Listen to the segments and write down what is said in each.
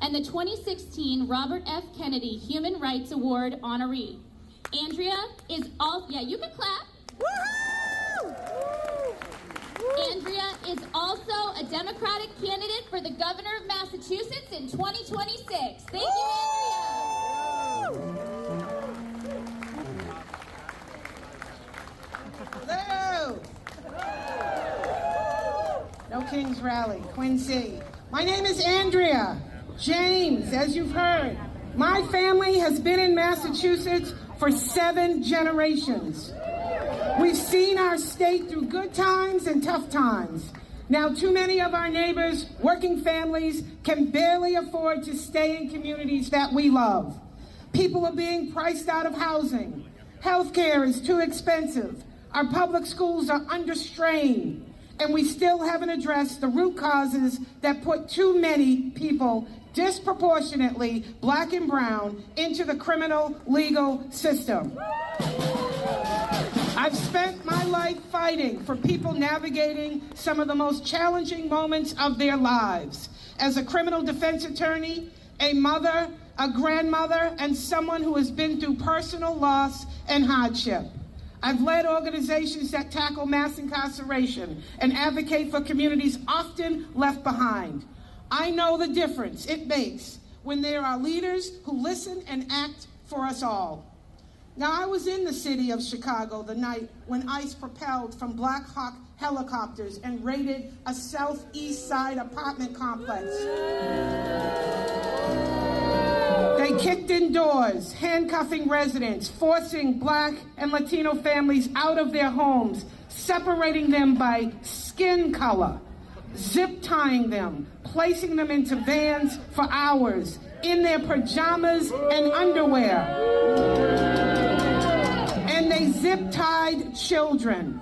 and the 2016 Robert F. Kennedy Human Rights Award honoree. Andrea is you can clap. Andrea is also a Democratic candidate for the governor of Massachusetts in 2026. Thank you, Andrea. Hello. No King's Rally, Quincy. My name is Andrea James, as you've heard. My family has been in Massachusetts for 7 generations. We've seen our state through good times and tough times. Now, too many of our neighbors, working families, can barely afford to stay in communities that we love. People are being priced out of housing. Healthcare is too expensive. Our public schools are under strain. And we still haven't addressed the root causes that put too many people, disproportionately black and brown, into the criminal legal system. I've spent my life fighting for people navigating some of the most challenging moments of their lives. As a criminal defense attorney, a mother, a grandmother, and someone who has been through personal loss and hardship. I've led organizations that tackle mass incarceration and advocate for communities often left behind. I know the difference it makes when there are leaders who listen and act for us all. Now, I was in the city of Chicago the night when ICE propelled from Black Hawk helicopters and raided a Southeast Side apartment complex. They kicked in doors, handcuffing residents, forcing Black and Latino families out of their homes, separating them by skin color, zip tying them, placing them into vans for hours, in their pajamas and underwear. And they zip-tied children.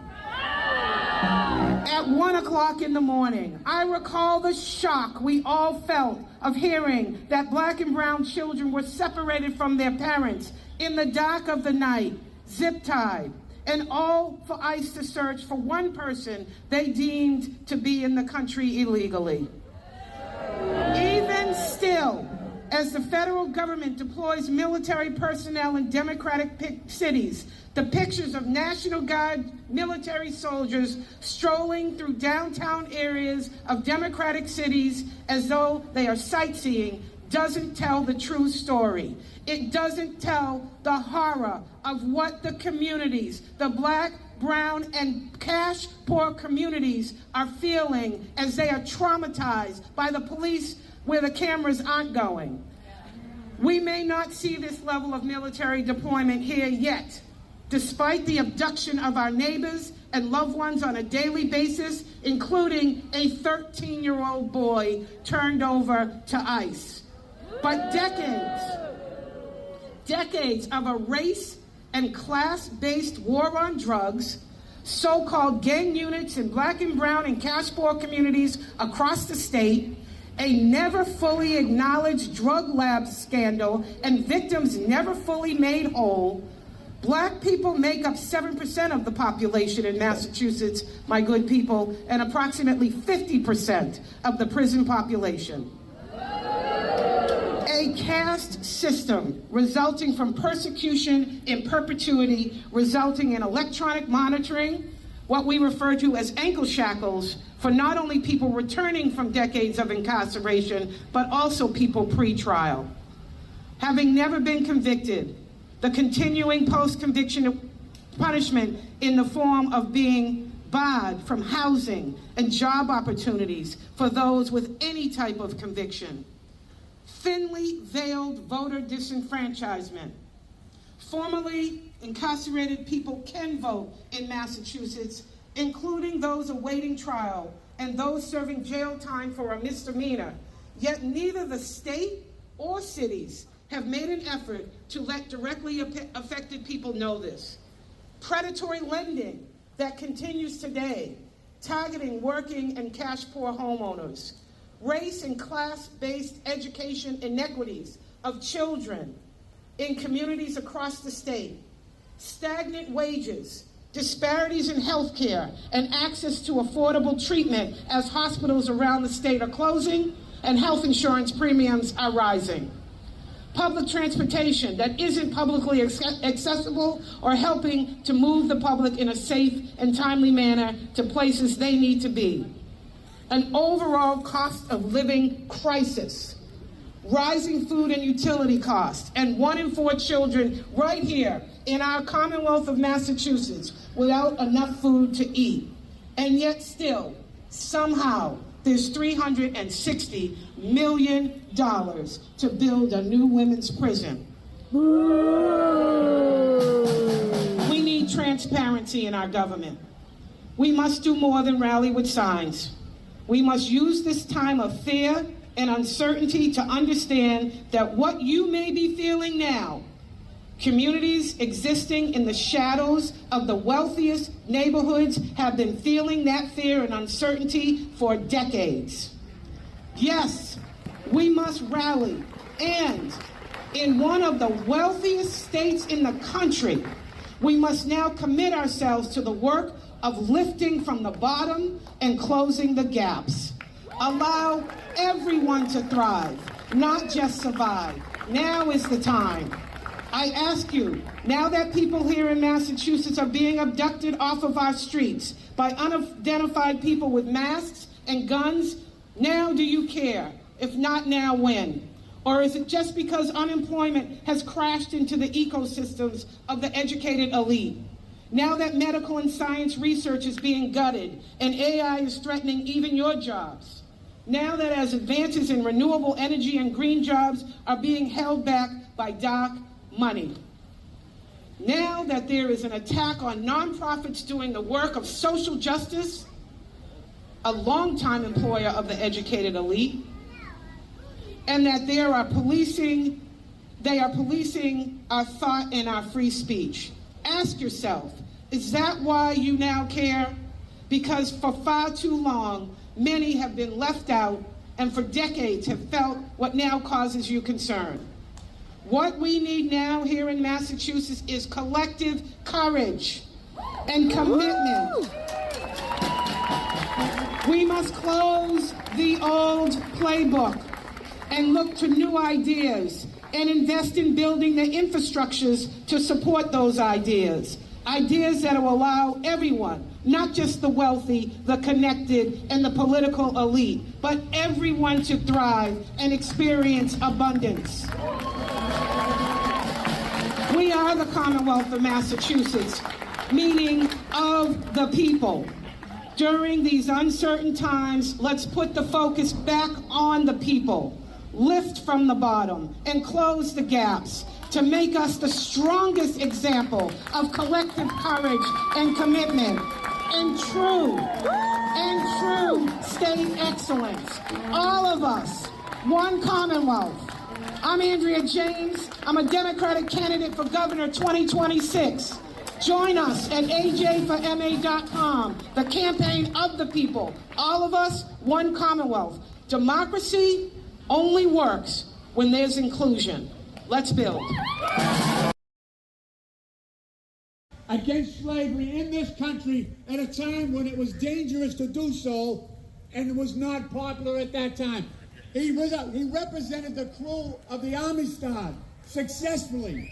At 1 o'clock in the morning, I recall the shock we all felt of hearing that black and brown children were separated from their parents in the dark of the night, zip-tied, and all for ICE to search for one person they deemed to be in the country illegally. Even still, as the federal government deploys military personnel in Democratic cities, the pictures of National Guard military soldiers strolling through downtown areas of Democratic cities as though they are sightseeing doesn't tell the true story. It doesn't tell the horror of what the communities, the Black, brown, and cash-poor communities are feeling as they are traumatized by the police where the cameras aren't going. We may not see this level of military deployment here yet, despite the abduction of our neighbors and loved ones on a daily basis, including a 13-year-old boy turned over to ICE. But decades of a race and class-based war on drugs, so-called gang units in Black and brown and cash-poor communities across the state, a never fully acknowledged drug lab scandal, and victims never fully made whole. Black people make up 7% of the population in Massachusetts, my good people, and approximately 50% of the prison population. A caste system resulting from persecution in perpetuity, resulting in electronic monitoring, what we refer to as ankle shackles, for not only people returning from decades of incarceration, but also people pre-trial. Having never been convicted, the continuing post-conviction punishment in the form of being barred from housing and job opportunities for those with any type of conviction. Thinly veiled voter disenfranchisement. Formerly incarcerated people can vote in Massachusetts, including those awaiting trial and those serving jail time for a misdemeanor. Yet neither the state or cities have made an effort to let directly affected people know this. Predatory lending that continues today, targeting working and cash-poor homeowners. Race and class-based education inequities of children in communities across the state. Stagnant wages, disparities in health care and access to affordable treatment as hospitals around the state are closing, and health insurance premiums are rising. Public transportation that isn't publicly accessible or helping to move the public in a safe and timely manner to places they need to be. An overall cost of living crisis, rising food and utility costs, and 1 in 4 children right here in our Commonwealth of Massachusetts without enough food to eat. And yet still, somehow, there's $360 million to build a new women's prison. We need transparency in our government. We must do more than rally with signs. We must use this time of fear and uncertainty to understand that what you may be feeling now, communities existing in the shadows of the wealthiest neighborhoods have been feeling that fear and uncertainty for decades. Yes, we must rally, and in one of the wealthiest states in the country, we must now commit ourselves to the work of lifting from the bottom and closing the gaps. Allow everyone to thrive, not just survive. Now is the time. I ask you, now that people here in Massachusetts are being abducted off of our streets by unidentified people with masks and guns, now do you care? If not now, when? Or is it just because unemployment has crashed into the ecosystems of the educated elite? Now that medical and science research is being gutted and AI is threatening even your jobs? Now that as advances in renewable energy and green jobs are being held back by dark money? Now that there is an attack on nonprofits doing the work of social justice, a longtime employer of the educated elite, and that they are policing our thought and our free speech. Ask yourself, is that why you now care? Because for far too long, many have been left out and for decades have felt what now causes you concern. What we need now here in Massachusetts is collective courage and commitment. We must close the old playbook and look to new ideas and invest in building the infrastructures to support those ideas. Ideas that will allow everyone, not just the wealthy, the connected, and the political elite, but everyone to thrive and experience abundance. We are the Commonwealth of Massachusetts, meaning of the people. During these uncertain times, let's put the focus back on the people, lift from the bottom, and close the gaps to make us the strongest example of collective courage and commitment and true state excellence. All of us, one Commonwealth. I'm Andrea James. I'm a Democratic candidate for Governor 2026. Join us at ajforma.com, the campaign of the people. All of us, one Commonwealth. Democracy only works when there's inclusion. Let's build. Against slavery in this country at a time when it was dangerous to do so and it was not popular at that time. He represented the crew of the Army Star successfully.